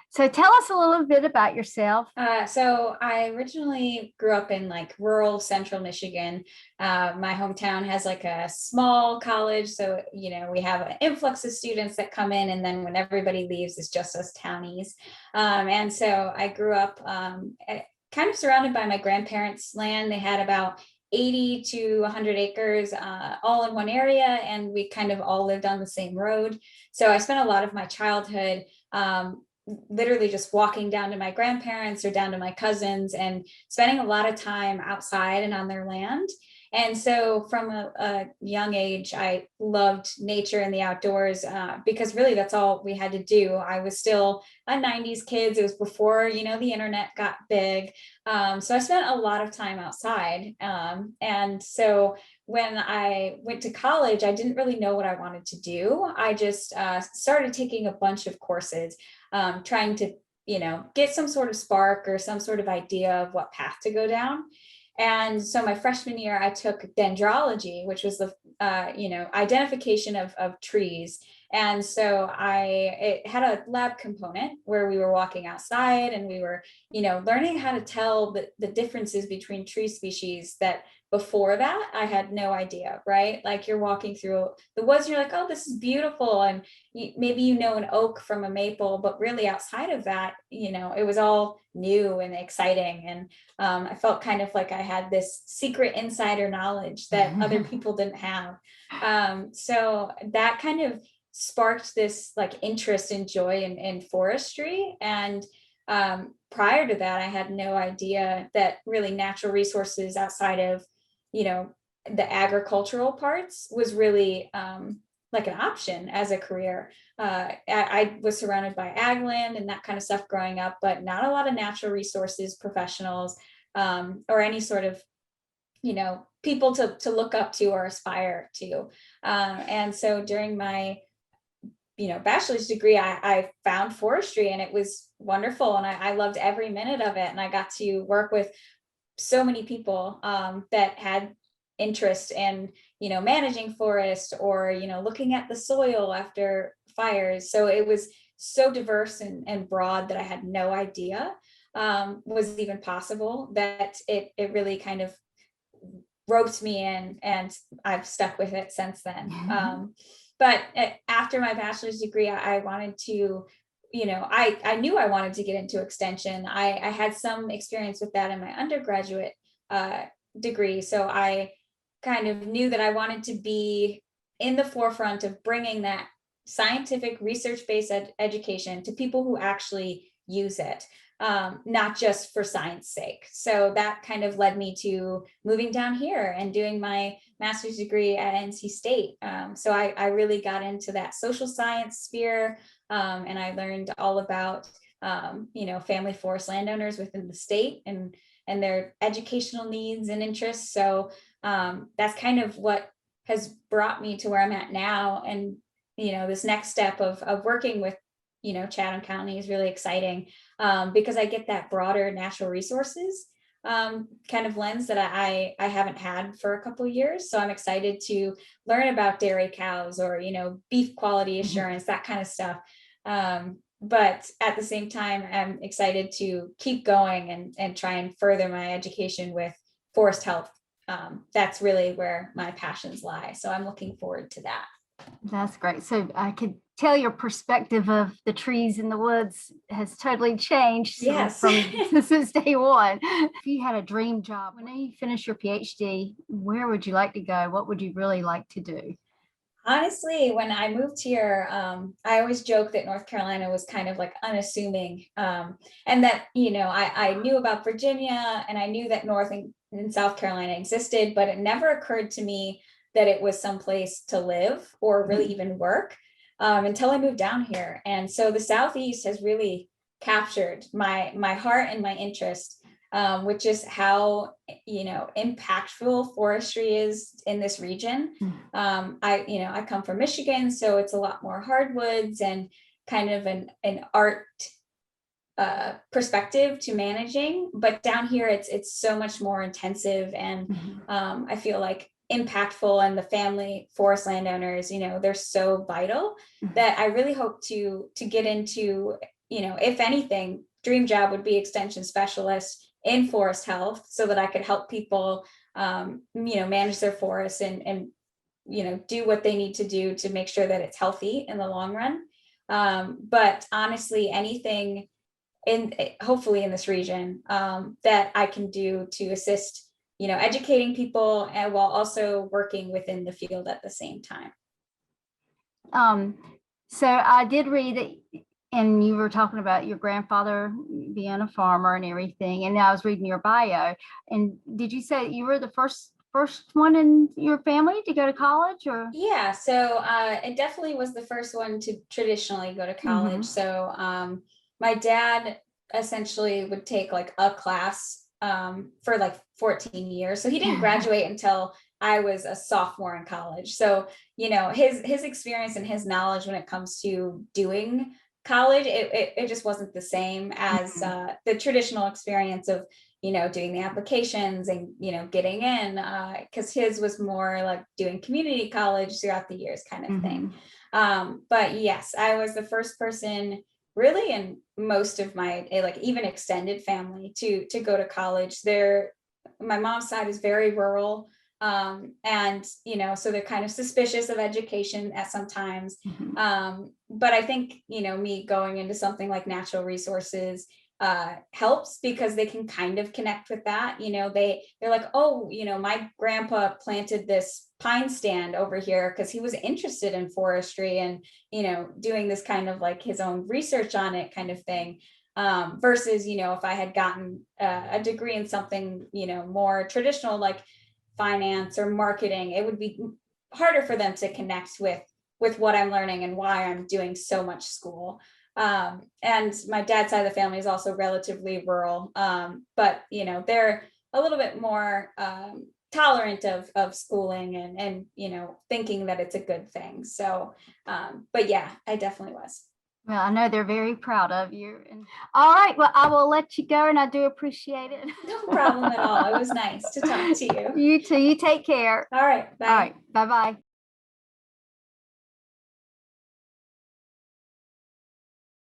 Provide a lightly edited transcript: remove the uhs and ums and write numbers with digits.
So tell us a little bit about yourself. So I originally grew up in like rural central Michigan. My hometown has like a small college. So, we have an influx of students that come in, and then when everybody leaves, it's just us townies. And so I grew up kind of surrounded by my grandparents' land. They had about 80 to 100 acres all in one area, and we kind of all lived on the same road. So I spent a lot of my childhood literally just walking down to my grandparents or down to my cousins and spending a lot of time outside and on their land. And so from a young age, I loved nature and the outdoors because really that's all we had to do. I was still a 90s kid. It was before, the internet got big. So I spent a lot of time outside. And so when I went to college, I didn't really know what I wanted to do. I just started taking a bunch of courses, trying to, get some sort of spark or some sort of idea of what path to go down. And so my freshman year, I took dendrology, which was the, identification of trees. And so it had a lab component where we were walking outside and we were, learning how to tell the differences between tree species that before that I had no idea, right? Like you're walking through the woods and you're like, oh, this is beautiful. And maybe an oak from a maple, but really outside of that, it was all new and exciting. And I felt kind of like I had this secret insider knowledge that other people didn't have. So that kind of sparked this like interest and joy in forestry. And prior to that, I had no idea that really natural resources outside of, the agricultural parts was really like an option as a career. I was surrounded by ag land and that kind of stuff growing up, but not a lot of natural resources professionals or any sort of, people to look up to or aspire to. And so during my bachelor's degree, I found forestry and it was wonderful. And I loved every minute of it. And I got to work with so many people that had interest in, managing forest or, looking at the soil after fires. So it was so diverse and broad that I had no idea was even possible, that it really kind of roped me in, and I've stuck with it since then. But after my bachelor's degree, I wanted to, I knew I wanted to get into extension. I had some experience with that in my undergraduate degree. So I kind of knew that I wanted to be in the forefront of bringing that scientific research-based education to people who actually use it, not just for science sake. So that kind of led me to moving down here and doing my master's degree at NC State. So I really got into that social science sphere, and I learned all about, family forest landowners within the state and their educational needs and interests. So that's kind of what has brought me to where I'm at now. And, this next step of working with, Chatham County is really exciting because I get that broader natural resources kind of lens that I haven't had for a couple of years. So I'm excited to learn about dairy cows or, beef quality assurance, that kind of stuff. But at the same time, I'm excited to keep going and try and further my education with forest health. That's really where my passions lie. So I'm looking forward to that. That's great. So I could tell your perspective of the trees in the woods has totally changed Yes. Since day one. If you had a dream job, when you finish your PhD, where would you like to go? What would you really like to do? Honestly, when I moved here, I always joke that North Carolina was kind of like unassuming, and that, I knew about Virginia and I knew that North and South Carolina existed, but it never occurred to me that it was someplace to live or really even work until I moved down here. And so the Southeast has really captured my heart and my interest, which is how, impactful forestry is in this region. I come from Michigan, so it's a lot more hardwoods and kind of an art perspective to managing. But down here, it's so much more intensive, and I feel like impactful, and the family forest landowners, they're so vital that I really hope to get into if anything, dream job would be extension specialist in forest health, so that I could help people, manage their forests and do what they need to do to make sure that it's healthy in the long run. But honestly, anything hopefully in this region, that I can do to assist, educating people, and while also working within the field at the same time. So I did read that, and you were talking about your grandfather being a farmer and everything, and I was reading your bio. And did you say you were the first one in your family to go to college, or? Yeah, so it definitely was the first one to traditionally go to college. So my dad essentially would take like a class for like 14 years. So he didn't graduate until I was a sophomore in college. So, his experience and his knowledge when it comes to doing college, it just wasn't the same as the traditional experience of, doing the applications and, getting in, because his was more like doing community college throughout the years kind of thing. But yes, I was the first person really in most of my like even extended family to go to college. My mom's side is very rural, and so they're kind of suspicious of education at sometimes. But I think me going into something like natural resources helps, because they can kind of connect with that. They're like, oh, my grandpa planted this pine stand over here because he was interested in forestry and doing this kind of like his own research on it kind of thing. Versus if I had gotten a degree in something more traditional like finance or marketing, it would be harder for them to connect with what I'm learning and why I'm doing so much school. And my dad's side of the family is also relatively rural, but they're a little bit more tolerant of schooling and thinking that it's a good thing. So but yeah, I definitely was. Well, I know they're very proud of you. All right, well, I will let you go, and I do appreciate it. No problem at all. It was nice to talk to you. You too. You take care. All right, bye. All right, bye-bye.